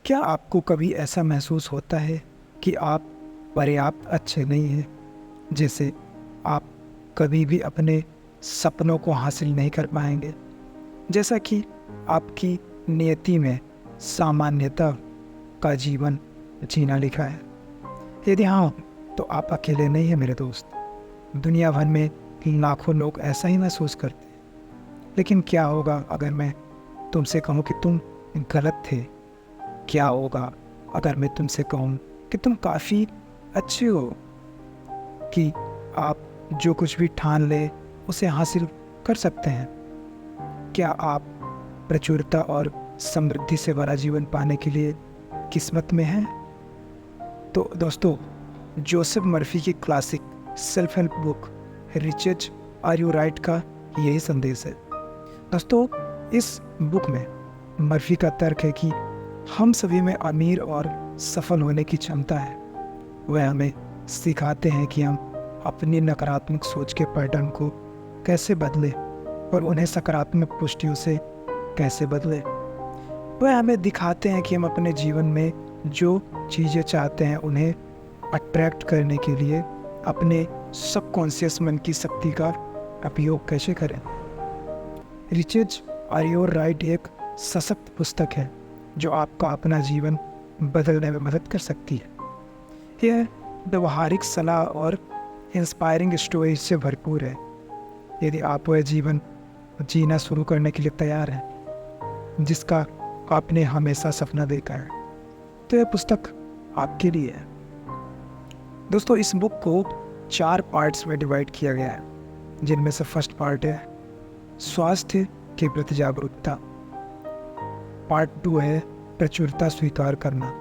क्या आपको कभी ऐसा महसूस होता है कि आप पर्याप्त अच्छे नहीं हैं? जैसे आप कभी भी अपने सपनों को हासिल नहीं कर पाएँगे, जैसा कि आपकी नियति में सामान्यता का जीवन जीना लिखा है? यदि हाँ, तो आप अकेले नहीं हैं मेरे दोस्त। दुनिया भर में लाखों लोग ऐसा ही महसूस करते हैं। लेकिन क्या होगा अगर मैं तुमसे कहूँ कि तुम गलत थे? क्या होगा अगर मैं तुमसे कहूँ कि तुम काफ़ी अच्छे हो, कि आप जो कुछ भी ठान ले उसे हासिल कर सकते हैं? क्या आप प्रचुरता और समृद्धि से भरा जीवन पाने के लिए किस्मत में हैं? तो दोस्तों, जोसेफ मर्फी की classic self help book rich are you right का यही संदेश है। दोस्तों, इस बुक में मर्फी का तर्क है कि हम सभी में अमीर और सफल होने की क्षमता है। वह हमें सिखाते हैं कि हम अपनी नकारात्मक सोच के पैटर्न को कैसे बदलें और उन्हें सकारात्मक पुष्टियों से कैसे बदलें। वह हमें दिखाते हैं कि हम अपने जीवन में जो चीज़ें चाहते हैं उन्हें अट्रैक्ट करने के लिए अपने सबकॉन्शियस मन की शक्ति का उपयोग कैसे करें। रिचेज आर योर राइट एक सशक्त पुस्तक है जो आपका अपना जीवन बदलने में मदद कर सकती है। यह व्यवहारिक सलाह और इंस्पायरिंग स्टोरीज से भरपूर है। यदि आप वह जीवन जीना शुरू करने के लिए तैयार हैं जिसका आपने हमेशा सपना देखा है, तो यह पुस्तक आपके लिए है। दोस्तों, इस बुक को 4 पार्ट्स में डिवाइड किया गया है, जिनमें से फर्स्ट पार्ट है स्वास्थ्य के प्रति जागरूकता, पार्ट 2 है प्रचुरता स्वीकार करना,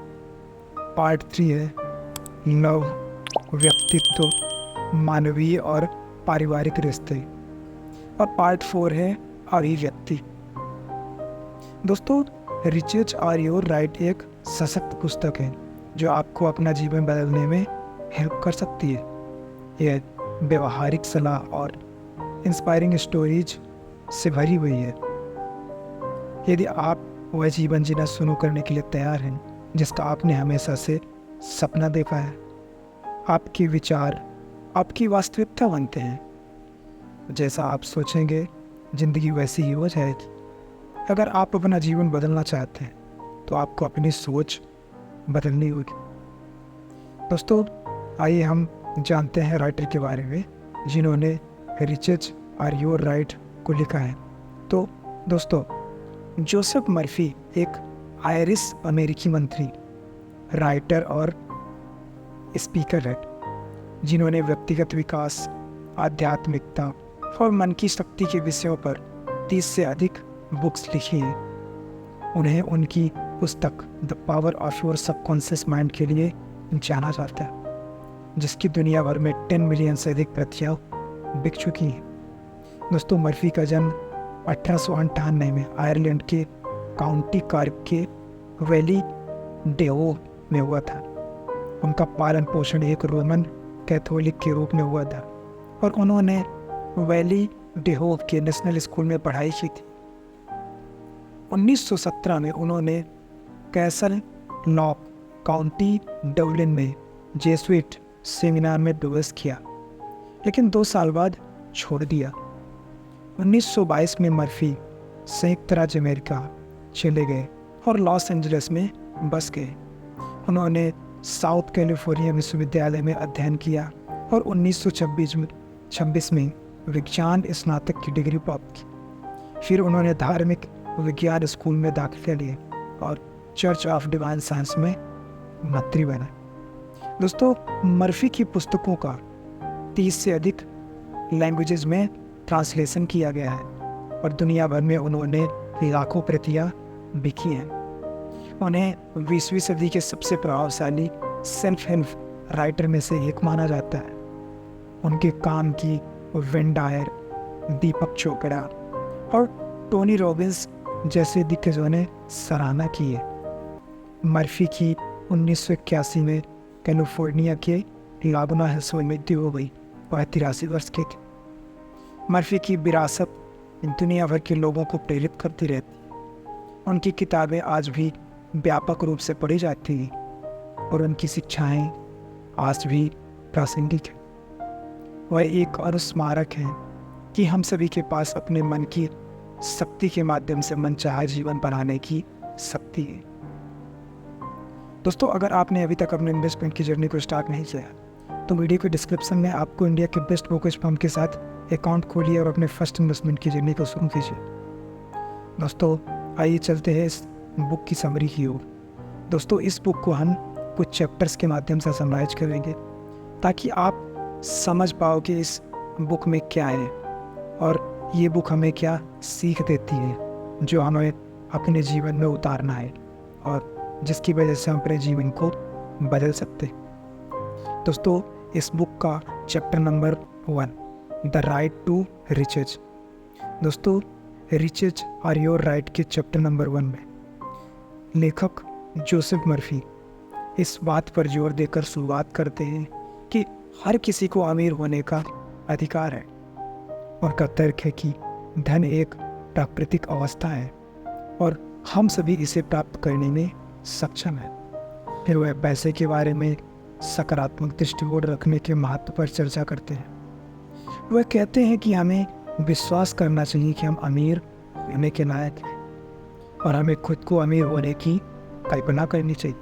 पार्ट 3 है लव, व्यक्तित्व, मानवीय और पारिवारिक रिश्ते, और पार्ट 4 है अभिव्यक्ति। दोस्तों, रिचेज आर योर राइट एक सशक्त पुस्तक है जो आपको अपना जीवन बदलने में हेल्प कर सकती है। यह व्यवहारिक सलाह और इंस्पायरिंग स्टोरीज से भरी हुई है। यदि आप वह जीवन जीना शुरू करने के लिए तैयार हैं जिसका आपने हमेशा से सपना देखा है, आपके विचार आपकी वास्तविकता बनते हैं। जैसा आप सोचेंगे ज़िंदगी वैसी ही हो जाएगी। अगर आप अपना जीवन बदलना चाहते हैं तो आपको अपनी सोच बदलनी होगी। दोस्तों, आइए हम जानते हैं राइटर के बारे में जिन्होंने रिचेज आर योर राइट को लिखा है। तो दोस्तों, जोसेफ मर्फी एक आयरिश अमेरिकी मंत्री, राइटर और स्पीकर है जिन्होंने व्यक्तिगत विकास, आध्यात्मिकता और मन की शक्ति के विषयों पर 30 से अधिक बुक्स लिखी हैं। उन्हें उनकी पुस्तक the power of your subconscious mind के लिए जाना जाता है, जिसकी दुनिया भर में 10 मिलियन से अधिक प्रतियां बिक चुकी हैं। दोस्तों, मर्फी का जन्म 1898 में आयरलैंड के काउंटी कार्क के वैली डेहो में हुआ था। उनका पालन पोषण एक रोमन कैथोलिक के रूप में हुआ था और उन्होंने वैली डेहो के नेशनल स्कूल में पढ़ाई की थी। 1917 में उन्होंने कैसल लॉक काउंटी डबलिन में जेसुइट सेमिनार में प्रवेश किया, लेकिन 2 साल बाद छोड़ दिया। 1922 में मर्फी संयुक्त राज्य अमेरिका चले गए और लॉस एंजलिस में बस गए। उन्होंने साउथ कैलिफोर्निया विश्वविद्यालय में अध्ययन किया और 1926 में विज्ञान स्नातक की डिग्री प्राप्त की। फिर उन्होंने धार्मिक विज्ञान स्कूल में दाखिला लिया और चर्च ऑफ डिवाइन साइंस में मंत्री बना। दोस्तों, मर्फी की पुस्तकों का 30 से अधिक लैंग्वेजेस में ट्रांसलेशन किया गया है और दुनिया भर में उन्होंने लाखों प्रतियां बिकी हैं। उन्हें 20वीं सदी के सबसे प्रभावशाली सेल्फ हेल्प राइटर में से एक माना जाता है। उनके काम की वेन डायर, दीपक चोपड़ा और टोनी रॉबिन्स जैसे दिग्गजों ने सराहना की है। मर्फी की 1981 में कैलिफोर्निया के लागुना हिल्स में मृत्यु हो गई। वह 83 वर्ष के थे। मर्फी की विरासत दुनिया भर के लोगों को प्रेरित करती रहती है। उनकी किताबें आज भी व्यापक रूप से पढ़ी जाती हैं और उनकी शिक्षाएं आज भी प्रासंगिक है। वह एक अनुस्मारक है कि हम सभी के पास अपने मन की शक्ति के माध्यम से मनचाहा जीवन बनाने की शक्ति है। दोस्तों, अगर आपने अभी तक अपने इन्वेस्टमेंट की जर्नी को स्टार्ट नहीं किया तो वीडियो के डिस्क्रिप्शन में आपको इंडिया के बेस्ट ब्रोकरेज फर्म के साथ अकाउंट खोलिए और अपने फर्स्ट इन्वेस्टमेंट की जर्नी को शुरू कीजिए। दोस्तों, आइए चलते हैं इस बुक की समरी की ओर। दोस्तों, इस बुक को हम कुछ चैप्टर्स के माध्यम से समराइज करेंगे ताकि आप समझ पाओ कि इस बुक में क्या है और ये बुक हमें क्या सीख देती है जो हमें अपने जीवन में उतारना है और जिसकी वजह से हम अपने जीवन को बदल सकते हैं। दोस्तों, इस बुक का chapter number 1, the right to riches. दोस्तों, रिचेज आर योर राइट के चैप्टर नंबर 1 में लेखक जोसेफ मर्फी इस बात पर जोर देकर शुरुआत करते हैं कि हर किसी को अमीर होने का अधिकार है। उनका तर्क है कि धन एक प्राकृतिक अवस्था है और हम सभी इसे प्राप्त करने में सक्षम है। फिर वह पैसे के बारे में सकारात्मक दृष्टिकोण रखने के महत्व पर चर्चा करते हैं। वह कहते हैं कि हमें विश्वास करना चाहिए कि हम अमीर होने के लायक हैं और हमें खुद को अमीर होने की कल्पना करनी चाहिए।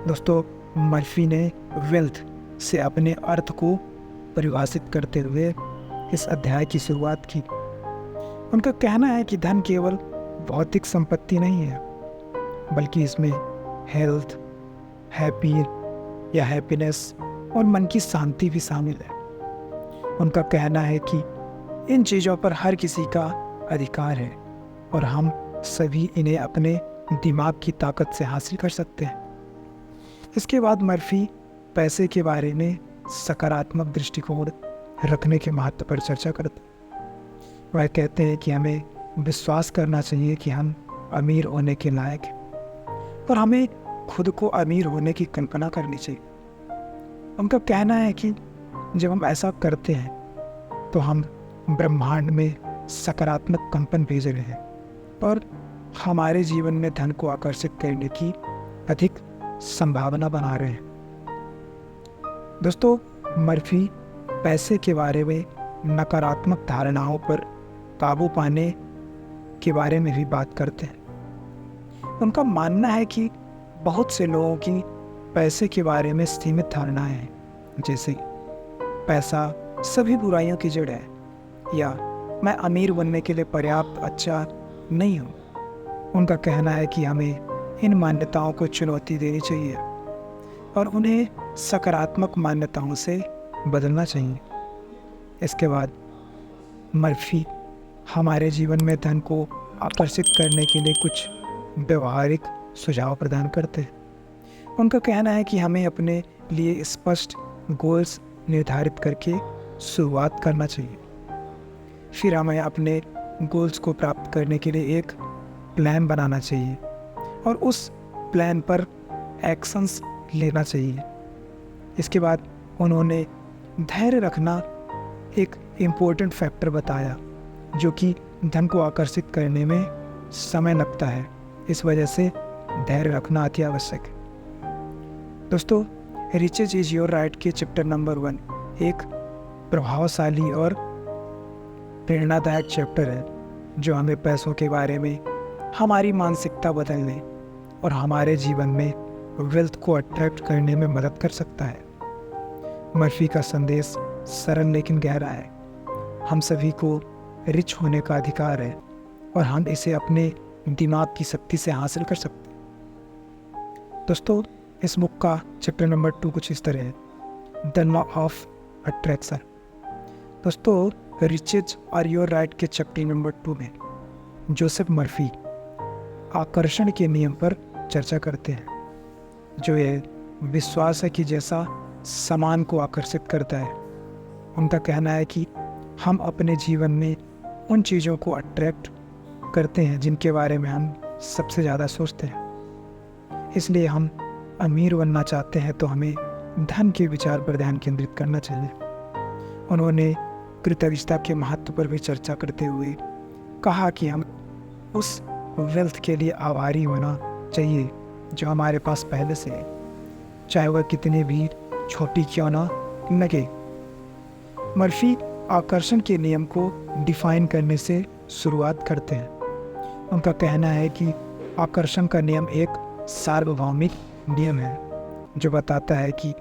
दोस्तों, मर्फी ने वेल्थ से अपने अर्थ को परिभाषित करते हुए इस अध्याय की शुरुआत की। उनका कहना है कि धन केवल भौतिक संपत्ति नहीं है बल्कि इसमें हेल्थ, हैप्पी या हैप्पीनेस और मन की शांति भी शामिल है। उनका कहना है कि इन चीज़ों पर हर किसी का अधिकार है और हम सभी इन्हें अपने दिमाग की ताकत से हासिल कर सकते हैं। इसके बाद मर्फी पैसे के बारे में सकारात्मक दृष्टिकोण रखने के महत्व पर चर्चा करते हैं। वह कहते हैं कि हमें विश्वास करना चाहिए कि हम अमीर होने के लायक हैं और हमें खुद को अमीर होने की कल्पना करनी चाहिए। उनका कहना है कि जब हम ऐसा करते हैं तो हम ब्रह्मांड में सकारात्मक कंपन भेज रहे हैं और हमारे जीवन में धन को आकर्षित करने की अधिक संभावना बना रहे हैं। दोस्तों, मर्फी पैसे के बारे में नकारात्मक धारणाओं पर काबू पाने के बारे में भी बात करते हैं। उनका मानना है कि बहुत से लोगों की पैसे के बारे में सीमित धारणाएं हैं, जैसे पैसा सभी बुराइयों की जड़ है या मैं अमीर बनने के लिए पर्याप्त अच्छा नहीं हूँ। उनका कहना है कि हमें इन मान्यताओं को चुनौती देनी चाहिए और उन्हें सकारात्मक मान्यताओं से बदलना चाहिए। इसके बाद मर्फी हमारे जीवन में धन को आकर्षित करने के लिए कुछ व्यवहारिक सुझाव प्रदान करते हैं। उनका कहना है कि हमें अपने लिए स्पष्ट गोल्स निर्धारित करके शुरुआत करना चाहिए। फिर हमें अपने गोल्स को प्राप्त करने के लिए एक प्लान बनाना चाहिए और उस प्लान पर एक्शंस लेना चाहिए। इसके बाद उन्होंने धैर्य रखना एक इम्पोर्टेंट फैक्टर बताया जो कि धन को आकर्षित करने में समय लगता है। इस वजह से धैर्य रखना अति आवश्यक है। दोस्तों, रिचेज इज योर राइट के चैप्टर नंबर 1 एक प्रभावशाली और प्रेरणादायक चैप्टर है जो हमें पैसों के बारे में हमारी मानसिकता बदलने और हमारे जीवन में वेल्थ को अट्रैक्ट करने में मदद कर सकता है। मर्फी का संदेश सरल लेकिन गहरा है। हम सभी को रिच होने का अधिकार है और हम इसे अपने दिमाग की शक्ति से हासिल कर सकते हैं। दोस्तों, इस बुक का चैप्टर नंबर 2 कुछ इस तरह है, द लॉ ऑफ अट्रैक्शन। दोस्तों, रिचेज आर योर राइट के चैप्टर नंबर 2 में जोसेफ मर्फी आकर्षण के नियम पर चर्चा करते हैं, जो ये विश्वास है कि जैसा सामान को आकर्षित करता है। उनका कहना है कि हम अपने जीवन में उन चीज़ों को अट्रैक्ट करते हैं जिनके बारे में हम सबसे ज़्यादा सोचते हैं। इसलिए हम अमीर बनना चाहते हैं तो हमें धन के विचार पर ध्यान केंद्रित करना चाहिए। उन्होंने कृतज्ञता के महत्व पर भी चर्चा करते हुए कहा कि हम उस वेल्थ के लिए आभारी होना चाहिए जो हमारे पास पहले से है, चाहे वह कितनी भी छोटी क्यों ना लगे। मर्फी आकर्षण के नियम को डिफाइन करने से शुरुआत करते हैं। उनका कहना है कि आकर्षण का नियम एक सार्वभौमिक नियम है जो बताता है कि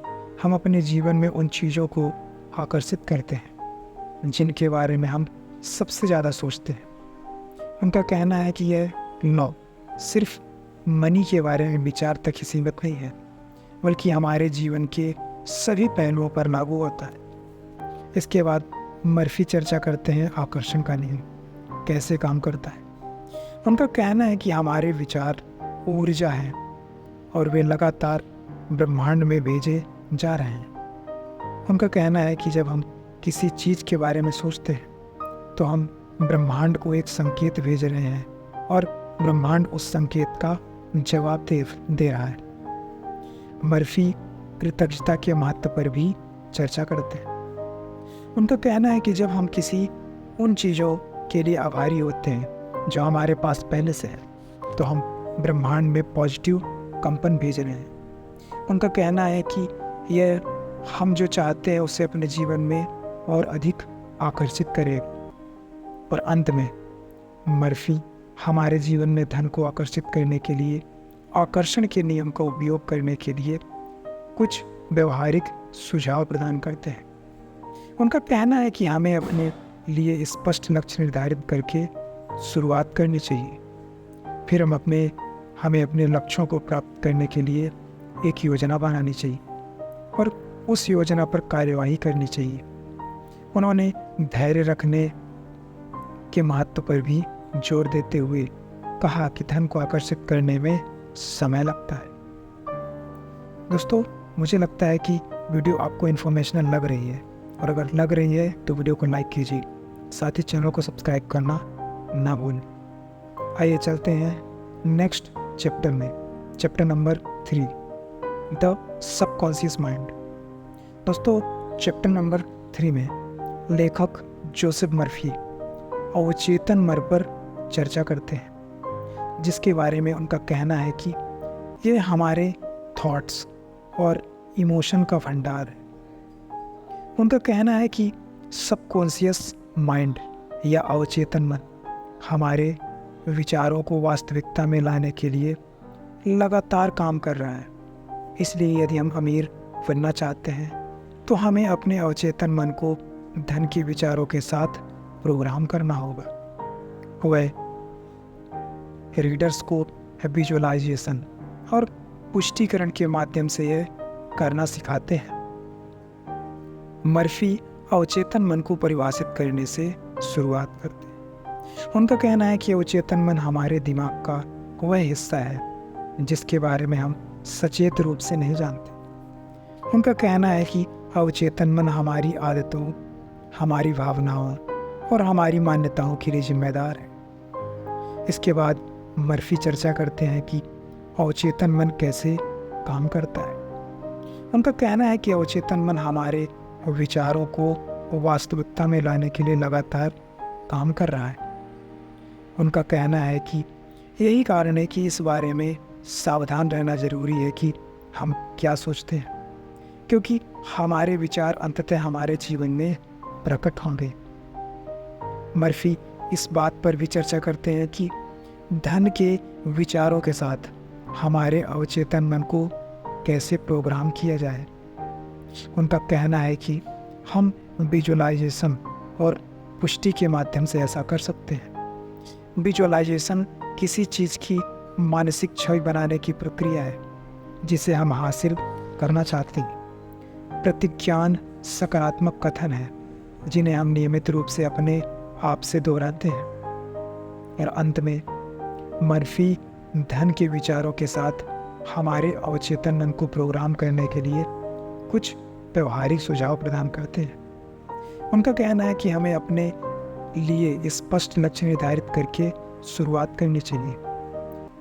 हम अपने जीवन में उन चीज़ों को आकर्षित करते हैं जिनके बारे में हम सबसे ज़्यादा सोचते हैं। उनका कहना है कि यह लॉ सिर्फ मनी के बारे में विचार तक ही सीमित नहीं है, बल्कि हमारे जीवन के सभी पहलुओं पर लागू होता है। इसके बाद मर्फी चर्चा करते हैं आकर्षण का नियम कैसे काम करता है। उनका कहना है कि हमारे विचार ऊर्जा हैं और वे लगातार ब्रह्मांड में भेजे जा रहे हैं। उनका कहना है कि जब हम किसी चीज़ के बारे में सोचते हैं तो हम ब्रह्मांड को एक संकेत भेज रहे हैं और ब्रह्मांड उस संकेत का जवाब दे रहा है। मर्फी कृतज्ञता के महत्व पर भी चर्चा करते हैं। उनका कहना है कि जब हम किसी उन चीज़ों के लिए आभारी होते हैं जो हमारे पास पहले से है, तो हम ब्रह्मांड में पॉजिटिव कंपन भेज रहे हैं। उनका कहना है कि यह हम जो चाहते हैं उसे अपने जीवन में और अधिक आकर्षित करेगा। और अंत में मर्फी हमारे जीवन में धन को आकर्षित करने के लिए आकर्षण के नियम का उपयोग करने के लिए कुछ व्यवहारिक सुझाव प्रदान करते हैं। उनका कहना है कि हमें अपने लिए स्पष्ट लक्ष्य निर्धारित करके शुरुआत करनी चाहिए। फिर हमें अपने लक्ष्यों को प्राप्त करने के लिए एक योजना बनानी चाहिए और उस योजना पर कार्यवाही करनी चाहिए। उन्होंने धैर्य रखने के महत्व पर भी जोर देते हुए कहा कि धन को आकर्षित करने में समय लगता है। दोस्तों, मुझे लगता है कि वीडियो आपको इन्फॉर्मेशनल लग रही है, और अगर लग रही है तो वीडियो को लाइक कीजिए, साथ ही चैनल को सब्सक्राइब करना ना भूलें। आइए चलते हैं नेक्स्ट चैप्टर में, chapter number 3, the subconscious mind. दोस्तों, चैप्टर नंबर 3 में लेखक जोसेफ मर्फी अवचेतन मन पर चर्चा करते हैं, जिसके बारे में उनका कहना है कि ये हमारे थॉट्स और इमोशन का भंडार है। उनका कहना है कि सबकॉन्शियस माइंड या अवचेतन मन हमारे विचारों को वास्तविकता में लाने के लिए लगातार काम कर रहा है। इसलिए यदि हम अमीर बनना चाहते हैं तो हमें अपने अवचेतन मन को धन के विचारों के साथ प्रोग्राम करना होगा। वह रीडर्स को विजुअलाइजेशन और पुष्टिकरण के माध्यम से यह करना सिखाते हैं। मर्फी अवचेतन मन को परिभाषित करने से शुरुआत करते हैं। उनका कहना है कि अवचेतन मन हमारे दिमाग का वह हिस्सा है जिसके बारे में हम सचेत रूप से नहीं जानते। उनका कहना है कि अवचेतन मन हमारी आदतों, हमारी भावनाओं और हमारी मान्यताओं के लिए जिम्मेदार है। इसके बाद मर्फी चर्चा करते हैं कि अवचेतन मन कैसे काम करता है। उनका कहना है कि अवचेतन मन हमारे विचारों को वास्तविकता में लाने के लिए लगातार काम कर रहा है। उनका कहना है कि यही कारण है कि इस बारे में सावधान रहना जरूरी है कि हम क्या सोचते हैं, क्योंकि हमारे विचार अंततः हमारे जीवन में प्रकट होंगे। मर्फी इस बात पर भी चर्चा करते हैं कि धन के विचारों के साथ हमारे अवचेतन मन को कैसे प्रोग्राम किया जाए। उनका कहना है कि हम विजुअलाइजेशन और पुष्टि के माध्यम से ऐसा कर सकते हैं। विजुअलाइजेशन किसी चीज़ की मानसिक छवि बनाने की प्रक्रिया है जिसे हम हासिल करना चाहते हैं। प्रतिज्ञान सकारात्मक कथन है जिन्हें हम नियमित रूप से अपने आप से दोहराते हैं। और अंत में मर्फी धन के विचारों के साथ हमारे अवचेतन मन को प्रोग्राम करने के लिए कुछ व्यवहारिक सुझाव प्रदान करते हैं। उनका कहना है कि हमें अपने लिए स्पष्ट लक्ष्य निर्धारित करके शुरुआत करनी चाहिए।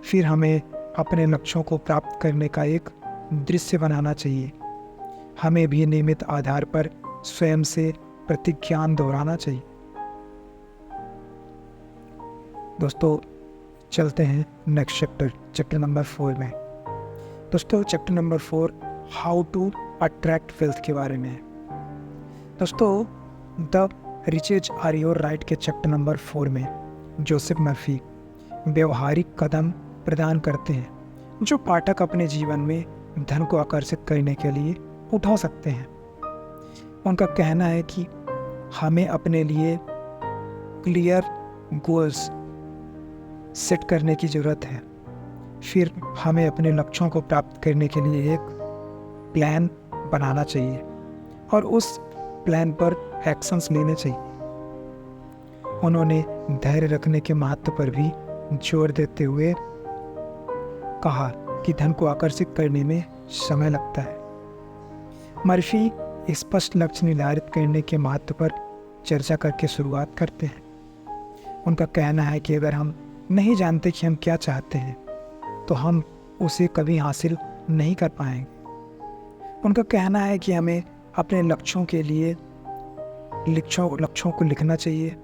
फिर हमें अपने लक्ष्यों को प्राप्त करने का एक दृश्य बनाना चाहिए। हमें भी नियमित आधार पर स्वयं से प्रतिज्ञान दोहराना चाहिए। दोस्तों, चलते हैं नेक्स्ट चैप्टर नंबर 4 में। दोस्तों chapter number 4 how to attract wealth के बारे में है। दोस्तों the riches are your right के चैप्टर नंबर 4 में जोसेफ मर्फी व्यवहारिक कदम प्रदान करते हैं जो पाठक अपने जीवन में धन को आकर्षित करने के लिए उठा सकते हैं। उनका कहना है कि हमें अपने लिए क्लियर गोल्स सेट करने की ज़रूरत है, फिर हमें अपने लक्ष्यों को प्राप्त करने के लिए एक प्लान बनाना चाहिए और उस प्लान पर एक्शंस लेने चाहिए। उन्होंने धैर्य रखने के महत्व पर भी जोर देते हुए कहा कि धन को आकर्षित करने में समय लगता है। मर्फी स्पष्ट लक्ष्य निर्धारित करने के महत्व पर चर्चा करके शुरुआत करते हैं। उनका कहना है कि अगर हम नहीं जानते कि हम क्या चाहते हैं तो हम उसे कभी हासिल नहीं कर पाएंगे। उनका कहना है कि हमें अपने लक्ष्यों के लिए लक्ष्यों को लिखना चाहिए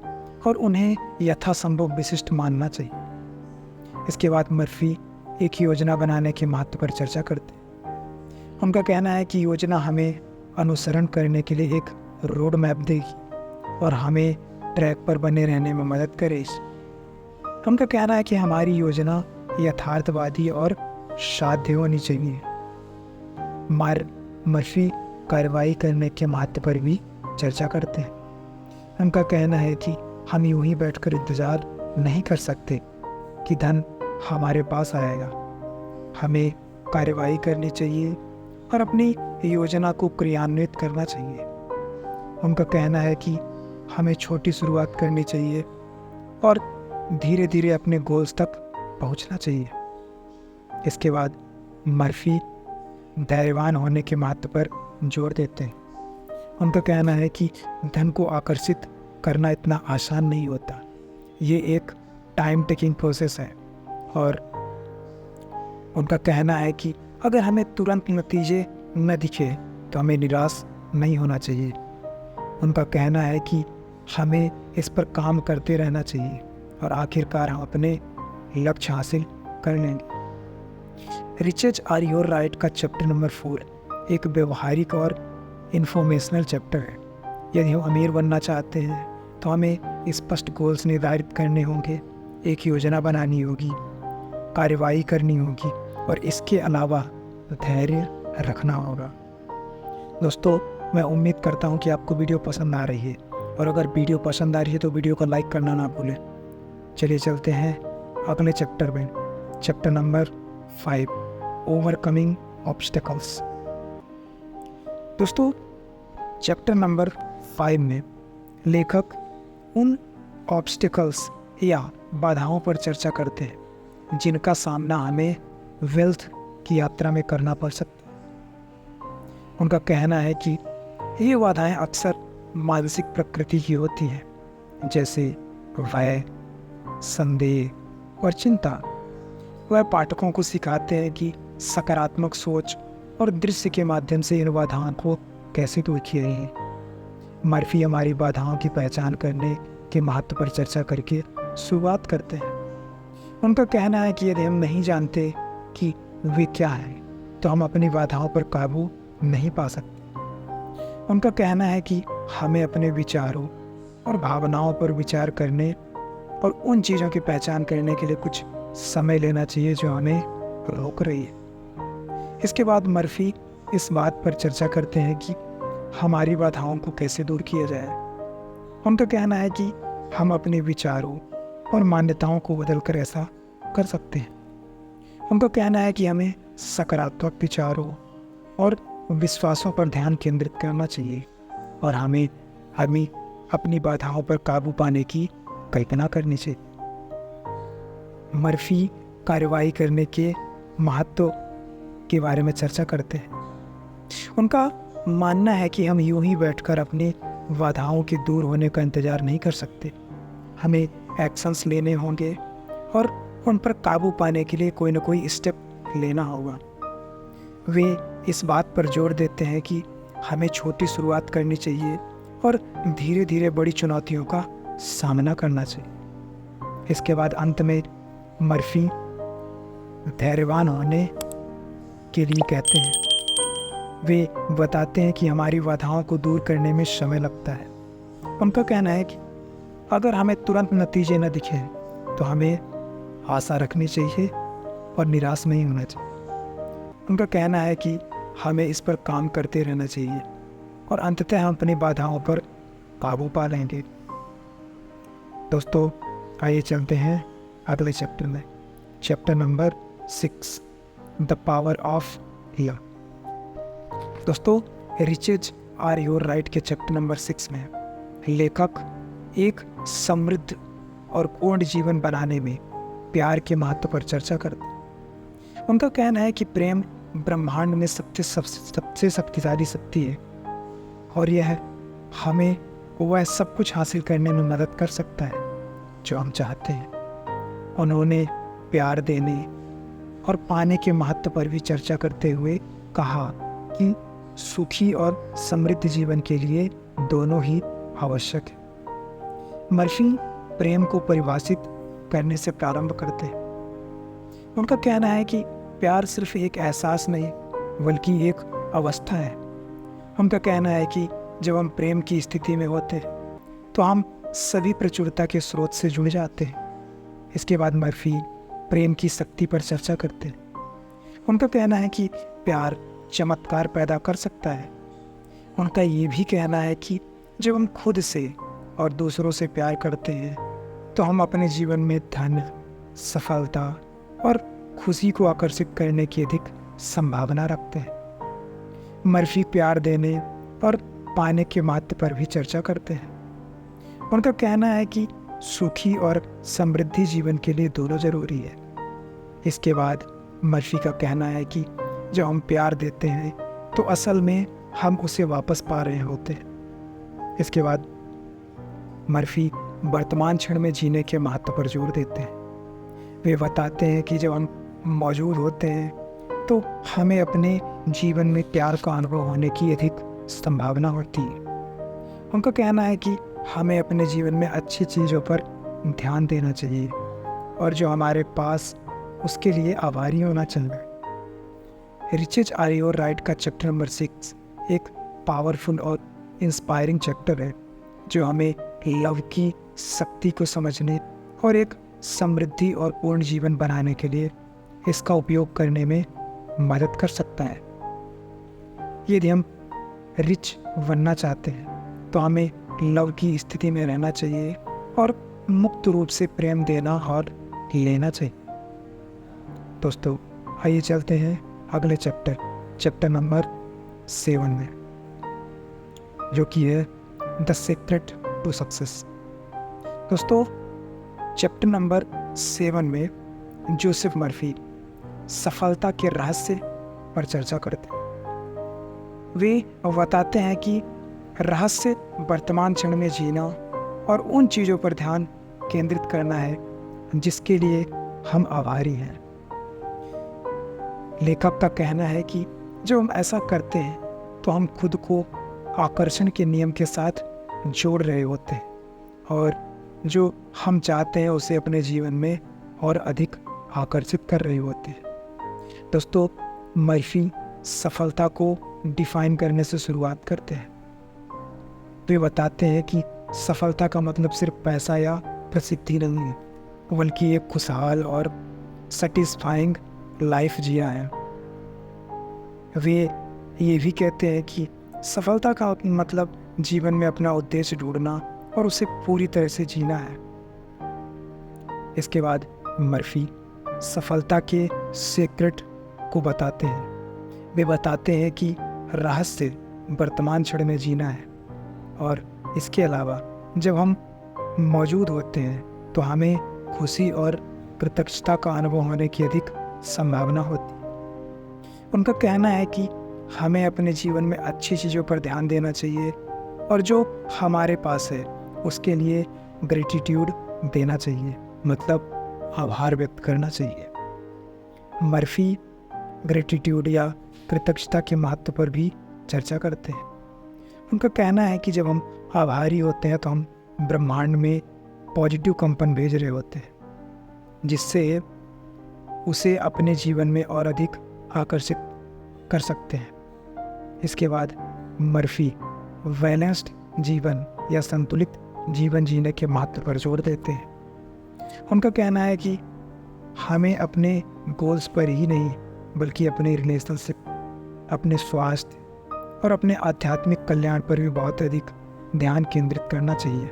और उन्हें यथासंभव विशिष्ट मानना चाहिए। इसके बाद मर्फी एक योजना बनाने के महत्व पर चर्चा करते हैं। उनका कहना है कि योजना हमें अनुसरण करने के लिए एक रोड मैप देगी और हमें ट्रैक पर बने रहने में मदद करेगी। उनका कहना है कि हमारी योजना यथार्थवादी और साध्य होनी चाहिए। मर्फी कार्रवाई करने के महत्व पर भी चर्चा करते हैं। उनका कहना है कि हम यूं ही बैठकर इंतजार नहीं कर सकते कि धन हमारे पास आएगा। हमें कार्रवाई करनी चाहिए और अपनी योजना को क्रियान्वित करना चाहिए। उनका कहना है कि हमें छोटी शुरुआत करनी चाहिए और धीरे धीरे अपने गोल्स तक पहुंचना चाहिए। इसके बाद मर्फी धैर्यवान होने के महत्व पर जोर देते हैं। उनका कहना है कि धन को आकर्षित करना इतना आसान नहीं होता। ये एक टाइम टेकिंग प्रोसेस है और उनका कहना है कि अगर हमें तुरंत नतीजे न दिखे तो हमें निराश नहीं होना चाहिए। उनका कहना है कि हमें इस पर काम करते रहना चाहिए और आखिरकार हम अपने लक्ष्य हासिल कर लेंगे। रिचेज आर योर राइट का चैप्टर नंबर 4 एक व्यवहारिक और इन्फॉर्मेशनल चैप्टर है। यदि हम अमीर बनना चाहते हैं तो हमें स्पष्ट गोल्स निर्धारित करने होंगे, एक योजना बनानी होगी, कार्रवाई करनी होगी और इसके अलावा धैर्य रखना होगा। दोस्तों मैं उम्मीद करता हूँ कि आपको वीडियो पसंद आ रही है और अगर वीडियो पसंद आ रही है तो वीडियो को लाइक करना ना भूलें। चलिए चलते हैं अगले चैप्टर में, चैप्टर नंबर 5 ओवरकमिंग ऑब्स्टेकल्स। दोस्तों चैप्टर नंबर 5 में लेखक उन ऑब्स्टेकल्स या बाधाओं पर चर्चा करते हैं जिनका सामना हमें वेल्थ की यात्रा में करना पड़ सकता है। उनका कहना है कि ये बाधाएं अक्सर मानसिक प्रकृति की होती हैं, जैसे भय, संदेह और चिंता। वह पाठकों को सिखाते हैं कि सकारात्मक सोच और दृश्य के माध्यम से इन बाधाओं को कैसे दूर किया है। मर्फी हमारी बाधाओं की पहचान करने के महत्व पर चर्चा करके शुरुआत करते हैं। उनका कहना है कि यदि हम नहीं जानते कि वे क्या है तो हम अपनी बाधाओं पर काबू नहीं पा सकते। उनका कहना है कि हमें अपने विचारों और भावनाओं पर विचार करने और उन चीज़ों की पहचान करने के लिए कुछ समय लेना चाहिए जो हमें रोक रही है। इसके बाद मर्फी इस बात पर चर्चा करते हैं कि हमारी बाधाओं को कैसे दूर किया जाए। उनका कहना है कि हम अपने विचारों और मान्यताओं को बदलकर ऐसा कर सकते हैं। उनका कहना है कि हमें सकारात्मक विचारों और विश्वासों पर ध्यान केंद्रित करना चाहिए और हमें अपनी बाधाओं पर काबू पाने की कल्पना करनी चाहिए। मर्फी कार्रवाई करने के महत्व के बारे में चर्चा करते हैं। उनका मानना है कि हम यूं ही बैठकर अपनी बाधाओं के दूर होने का इंतज़ार नहीं कर सकते। हमें एक्शंस लेने होंगे और उन पर काबू पाने के लिए कोई ना कोई स्टेप लेना होगा। वे इस बात पर जोर देते हैं कि हमें छोटी शुरुआत करनी चाहिए और धीरे धीरे बड़ी चुनौतियों का सामना करना चाहिए। इसके बाद अंत में मर्फी धैर्यवान होने के लिए कहते हैं। वे बताते हैं कि हमारी बाधाओं को दूर करने में समय लगता है। उनका कहना है कि अगर हमें तुरंत नतीजे न दिखे तो हमें आशा रखनी चाहिए और निराश नहीं होना चाहिए। उनका कहना है कि हमें इस पर काम करते रहना चाहिए और अंततः हम अपनी बाधाओं पर काबू पा लेंगे। दोस्तों, आइए चलते हैं अगले चैप्टर में, chapter number 6, the power of love. दोस्तों, रिचेज आर योर राइट के चैप्टर नंबर 6 में लेखक एक समृद्ध और पूर्ण जीवन बनाने में प्यार के महत्व पर चर्चा करते हैं। उनका कहना है कि प्रेम ब्रह्मांड में सबसे शक्तिशाली शक्ति है और यह हमें वह सब कुछ हासिल करने में मदद कर सकता है जो हम चाहते हैं। उन्होंने प्यार देने और पाने के महत्व पर भी चर्चा करते हुए कहा कि सुखी और समृद्ध जीवन के लिए दोनों ही आवश्यक है। मर्फी प्रेम को परिभाषित करने से प्रारंभ करते हैं। उनका कहना है कि प्यार सिर्फ एक एहसास नहीं बल्कि एक अवस्था है। उनका कहना है कि जब हम प्रेम की स्थिति में होते हैं तो हम सभी प्रचुरता के स्रोत से जुड़ जाते हैं। इसके बाद मर्फी प्रेम की शक्ति पर चर्चा करते हैं। उनका कहना है कि प्यार चमत्कार पैदा कर सकता है। उनका ये भी कहना है कि जब हम खुद से और दूसरों से प्यार करते हैं तो हम अपने जीवन में धन, सफलता और खुशी को आकर्षित करने की अधिक संभावना रखते हैं। मर्फी प्यार देने और पाने के महत्व पर भी चर्चा करते हैं। उनका कहना है कि सुखी और समृद्धि जीवन के लिए दोनों जरूरी है। इसके बाद मर्फी का कहना है कि जब हम प्यार देते हैं तो असल में हम उसे वापस पा रहे होते हैं। इसके बाद मर्फी वर्तमान क्षण में जीने के महत्व पर जोर देते हैं। वे बताते हैं कि जब हम मौजूद होते हैं तो हमें अपने जीवन में प्यार का अनुभव होने की अधिक संभावना होती है। उनका कहना है कि हमें अपने जीवन में अच्छी चीज़ों पर ध्यान देना चाहिए और जो हमारे पास उसके लिए आभारी होना चाहिए। रिचेज आर योर राइट का चैप्टर नंबर 6 एक पावरफुल और इंस्पायरिंग चैप्टर है जो हमें लव की शक्ति को समझने और एक समृद्धि और पूर्ण जीवन बनाने के लिए इसका उपयोग करने में मदद कर सकता है। यदि हम रिच बनना चाहते हैं तो हमें लव की स्थिति में रहना चाहिए और मुक्त रूप से प्रेम देना और लेना चाहिए। दोस्तों, आइए चलते हैं अगले चैप्टर नंबर 7 में, जो कि है द सीक्रेट टू सक्सेस। दोस्तों, चैप्टर नंबर 7 में जोसेफ मर्फी सफलता के रहस्य पर चर्चा करते हैं। वे बताते हैं कि रहस्य वर्तमान क्षण में जीना और उन चीज़ों पर ध्यान केंद्रित करना है जिसके लिए हम आभारी हैं। लेखक का कहना है कि जब हम ऐसा करते हैं तो हम खुद को आकर्षण के नियम के साथ जोड़ रहे होते हैं और जो हम चाहते हैं उसे अपने जीवन में और अधिक आकर्षित कर रहे होते हैं। दोस्तों, मर्फी सफलता को डिफाइन करने से शुरुआत करते हैं। वे बताते हैं कि सफलता का मतलब सिर्फ पैसा या प्रसिद्धि नहीं है बल्कि एक खुशहाल और सेटिस्फाइंग लाइफ जिया है। वे ये भी कहते हैं कि सफलता का मतलब जीवन में अपना उद्देश्य ढूंढना और उसे पूरी तरह से जीना है। इसके बाद मर्फी सफलता के सीक्रेट को बताते हैं। वे बताते हैं कि रहस्य वर्तमान क्षण में जीना है और इसके अलावा जब हम मौजूद होते हैं तो हमें खुशी और कृतज्ञता का अनुभव होने की अधिक संभावना होती है। उनका कहना है कि हमें अपने जीवन में अच्छी चीज़ों पर ध्यान देना चाहिए और जो हमारे पास है उसके लिए ग्रेटिट्यूड देना चाहिए, मतलब आभार व्यक्त करना चाहिए। मर्फी ग्रेटिट्यूड या कृतज्ञता के महत्व पर भी चर्चा करते हैं। उनका कहना है कि जब हम आभारी होते हैं तो हम ब्रह्मांड में पॉजिटिव कंपन भेज रहे होते हैं जिससे उसे अपने जीवन में और अधिक आकर्षित कर सकते हैं। इसके बाद मर्फी बैलेंस्ड जीवन या संतुलित जीवन जीने के महत्व पर जोर देते हैं। उनका कहना है कि हमें अपने गोल्स पर ही नहीं बल्कि अपने रिलेशनशिप, अपने स्वास्थ्य और अपने आध्यात्मिक कल्याण पर भी बहुत अधिक ध्यान केंद्रित करना चाहिए।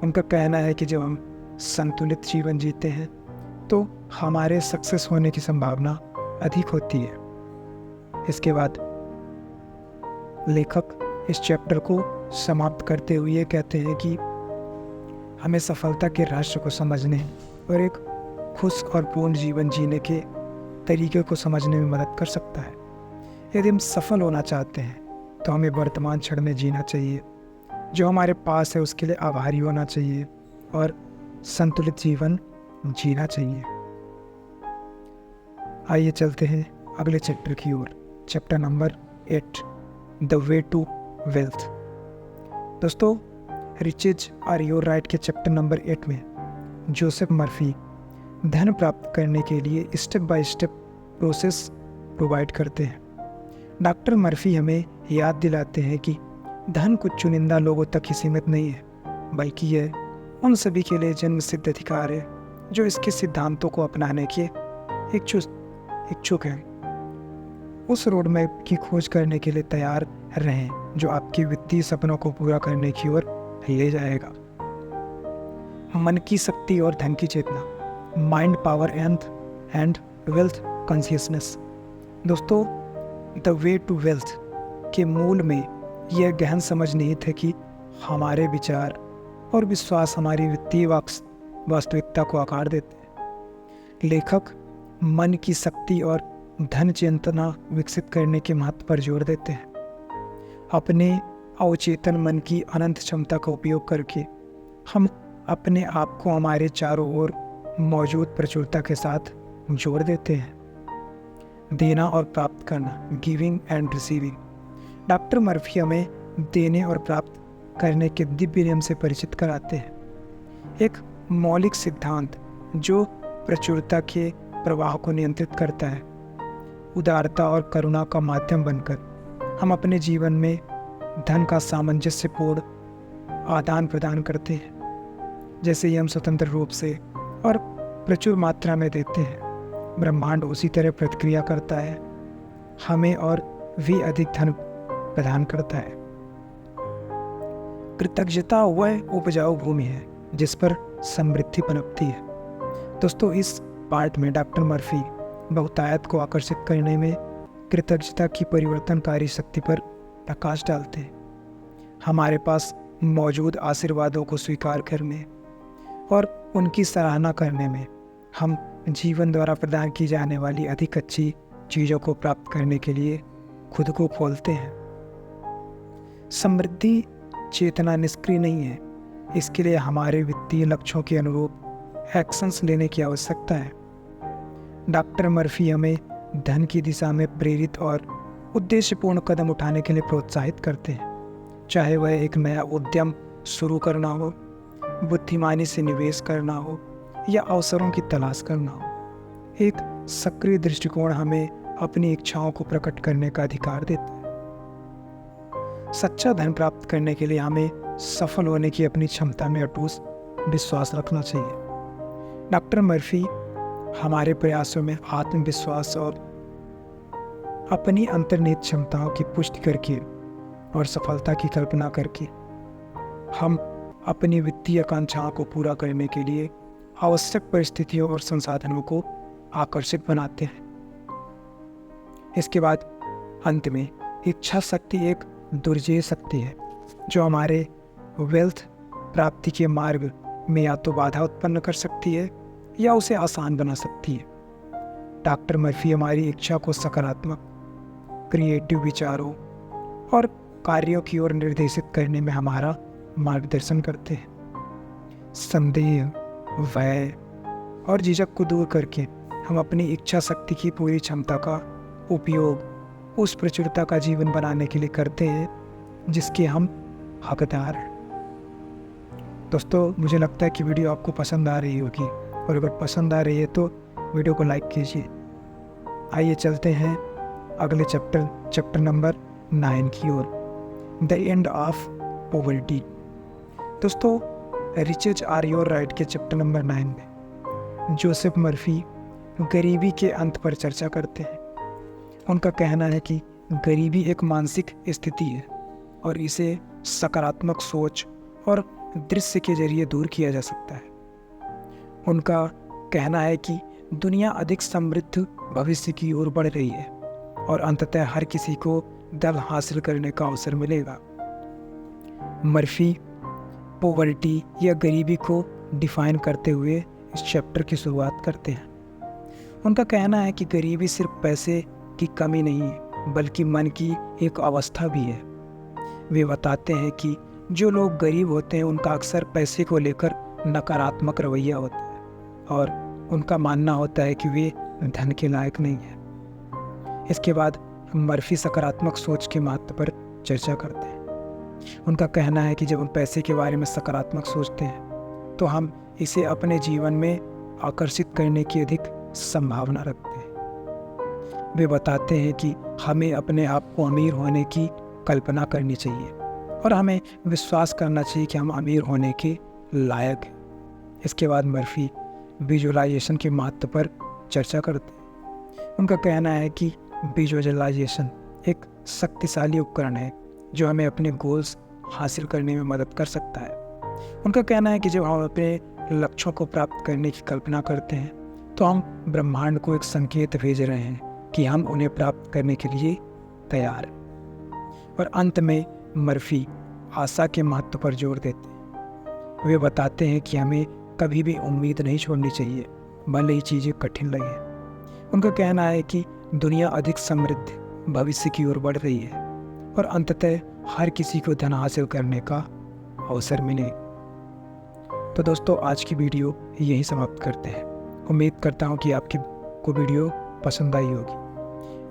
उनका कहना है कि जब हम संतुलित जीवन जीते हैं तो हमारे सक्सेस होने की संभावना अधिक होती है। इसके बाद लेखक इस चैप्टर को समाप्त करते हुए कहते हैं कि हमें सफलता के रहस्य को समझने और एक खुश और पूर्ण जीवन जीने के तरीके को समझने में मदद कर सकता है। यदि हम सफल होना चाहते हैं तो हमें वर्तमान क्षण में जीना चाहिए, जो हमारे पास है उसके लिए आभारी होना चाहिए और संतुलित जीवन जीना चाहिए। आइए चलते हैं अगले चैप्टर की ओर, chapter number 8, the way to wealth. दोस्तों, रिचेज आर योर राइट के चैप्टर नंबर 8 में जोसेफ मर्फी धन प्राप्त करने के लिए step by step process provide करते हैं। डॉक्टर मर्फी हमें याद दिलाते हैं कि धन कुछ चुनिंदा लोगों तक ही सीमित नहीं है, बल्कि यह उन सभी के लिए जन्म सिद्ध अधिकार है जो इसके सिद्धांतों को अपनाने के इच्छुक हैं। उस रोड मैप की खोज करने के लिए तैयार रहें जो आपके वित्तीय सपनों को पूरा करने की ओर ले जाएगा। मन की शक्ति और धन की चेतना, mind power and wealth consciousness. दोस्तों, द वे टू वेल्थ के मूल में यह गहन समझ निहित है कि हमारे विचार और विश्वास हमारी वित्तीय वास्तविकता को आकार देते हैं। लेखक मन की शक्ति और धन चेतना विकसित करने के महत्व पर जोर देते हैं। अपने अवचेतन मन की अनंत क्षमता का उपयोग करके हम अपने आप को हमारे चारों ओर मौजूद प्रचुरता के साथ जोड़ देते हैं। देना और प्राप्त करना, giving and receiving. Doctor Murphy हमें देने और प्राप्त करने के दिव्य नियम से परिचित कराते हैं। एक मौलिक सिद्धांत जो प्रचुरता के प्रवाह को नियंत्रित करता है। उदारता और करुणा का माध्यम बनकर हम अपने जीवन में धन का सामंजस्यपूर्ण आदान प्रदान करते हैं। जैसे ही हम स्वतंत्र रूप से और प्रचुर मात्रा में देते हैं, ब्रह्मांड उसी तरह प्रतिक्रिया करता है, हमें और भी अधिक धन प्रदान करता है। कृतज्ञता वह उपजाऊ भूमि है जिस पर समृद्धि पनपती है। दोस्तों, इस पार्ट में डॉक्टर मर्फी बहुतायत को आकर्षित करने में कृतज्ञता की परिवर्तनकारी शक्ति पर प्रकाश डालते हैं। हमारे पास मौजूद आशीर्वादों को स्वीकार करने और उनकी सराहना करने में हम जीवन द्वारा प्रदान की जाने वाली अधिक अच्छी चीज़ों को प्राप्त करने के लिए खुद को खोलते हैं। समृद्धि चेतना निष्क्रिय नहीं है, इसके लिए हमारे वित्तीय लक्ष्यों के अनुरूप एक्शंस लेने की आवश्यकता है। डॉक्टर मर्फी हमें धन की दिशा में प्रेरित और उद्देश्यपूर्ण कदम उठाने के लिए प्रोत्साहित करते हैं, चाहे वह एक नया उद्यम शुरू करना हो, बुद्धिमानी से निवेश करना हो या अवसरों की तलाश करना हो। एक सक्रिय दृष्टिकोण हमें अपनी इच्छाओं को प्रकट करने का अधिकार देता है। सच्चा धन प्राप्त करने के लिए हमें सफल होने की अपनी क्षमता में अटूट विश्वास रखना चाहिए। डॉक्टर मर्फी हमारे प्रयासों में आत्मविश्वास और अपनी अंतर्निहित क्षमताओं की पुष्टि करके और सफलता की कल्पना करके हम अपनी वित्तीय आकांक्षाओं को पूरा करने के लिए आवश्यक परिस्थितियों और संसाधनों को आकर्षित बनाते हैं। इसके बाद अंत में इच्छा शक्ति एक दुर्जेय शक्ति है जो हमारे वेल्थ प्राप्ति के मार्ग में या तो बाधा उत्पन्न कर सकती है या उसे आसान बना सकती है। डॉक्टर मर्फी हमारी इच्छा को सकारात्मक, क्रिएटिव विचारों और कार्यों की ओर निर्देशित करने में हमारा मार्गदर्शन करते हैं। संदेह, भय और झिझक को दूर करके हम अपनी इच्छा शक्ति की पूरी क्षमता का उपयोग उस प्रचुरता का जीवन बनाने के लिए करते हैं जिसके हम हकदार हैं। दोस्तों, मुझे लगता है कि वीडियो आपको पसंद आ रही होगी और अगर पसंद आ रही है तो वीडियो को लाइक कीजिए। आइए चलते हैं अगले चैप्टर नंबर 9 की ओर, द एंड ऑफ पॉवर्टी। दोस्तों, रिचेज आर योर राइट के चैप्टर नंबर 9 में जोसेफ मर्फी गरीबी के अंत पर चर्चा करते हैं। उनका कहना है कि गरीबी एक मानसिक स्थिति है और इसे सकारात्मक सोच और दृश्य के जरिए दूर किया जा सकता है। उनका कहना है कि दुनिया अधिक समृद्ध भविष्य की ओर बढ़ रही है और अंततः हर किसी को दल हासिल करने का अवसर मिलेगा। मर्फी पॉवर्टी या गरीबी को डिफाइन करते हुए इस चैप्टर की शुरुआत करते हैं। उनका कहना है कि गरीबी सिर्फ पैसे की कमी नहीं है, बल्कि मन की एक अवस्था भी है। वे बताते हैं कि जो लोग गरीब होते हैं उनका अक्सर पैसे को लेकर नकारात्मक रवैया होता है और उनका मानना होता है कि वे धन के लायक नहीं हैं। इसके बाद मर्फी सकारात्मक सोच के महत्व पर चर्चा करते हैं। उनका कहना है कि जब हम पैसे के बारे में सकारात्मक सोचते हैं तो हम इसे अपने जीवन में आकर्षित करने की अधिक संभावना रखते हैं। वे बताते हैं कि हमें अपने आप को अमीर होने की कल्पना करनी चाहिए और हमें विश्वास करना चाहिए कि हम अमीर होने के लायक हैं। इसके बाद मर्फी विजुअलाइजेशन के महत्व पर चर्चा करते हैं। उनका कहना है कि विजुअलाइजेशन एक शक्तिशाली उपकरण है जो हमें अपने गोल्स हासिल करने में मदद कर सकता है। उनका कहना है कि जब हम अपने लक्ष्यों को प्राप्त करने की कल्पना करते हैं तो हम ब्रह्मांड को एक संकेत भेज रहे हैं कि हम उन्हें प्राप्त करने के लिए तैयार हैं। और अंत में मर्फी आशा के महत्व पर जोर देते हैं। वे बताते हैं कि हमें कभी भी उम्मीद नहीं छोड़नी चाहिए, भले ही चीज़ें कठिन लगें। उनका कहना है कि दुनिया अधिक समृद्ध भविष्य की ओर बढ़ रही है और अंततः हर किसी को धन हासिल करने का अवसर मिले। तो दोस्तों, आज की वीडियो यहीं समाप्त करते हैं। उम्मीद करता हूँ कि आपकी को वीडियो पसंद आई होगी।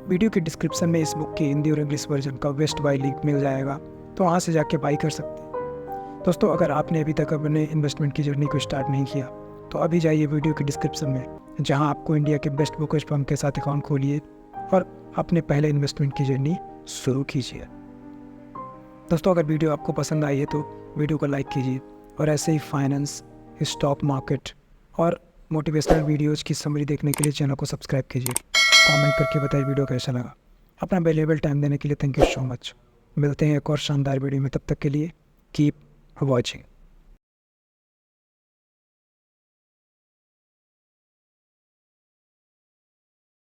वीडियो के डिस्क्रिप्शन में इस बुक के हिंदी और इंग्लिश वर्जन का बेस्ट बाय लिंक मिल जाएगा, तो वहाँ से जाके बाई कर सकते हैं। दोस्तों, अगर आपने अभी तक अपने इन्वेस्टमेंट की जर्नी को स्टार्ट नहीं किया तो अभी जाइए वीडियो के डिस्क्रिप्शन में, जहाँ आपको इंडिया के बेस्ट ब्रोकरेज फर्म के साथ अकाउंट खोलिए और अपने पहले इन्वेस्टमेंट की जर्नी शुरू कीजिए। दोस्तों, अगर वीडियो आपको पसंद आई है तो वीडियो को लाइक कीजिए और ऐसे ही फाइनेंस, स्टॉक मार्केट और मोटिवेशनल वीडियोज़ की समरी देखने के लिए चैनल को सब्सक्राइब कीजिए। कमेंट करके बताइए वीडियो कैसा लगा। अपना वैल्यूएबल टाइम देने के लिए थैंक यू सो मच। मिलते हैं एक और शानदार वीडियो में, तब तक के लिए कीप वॉचिंग।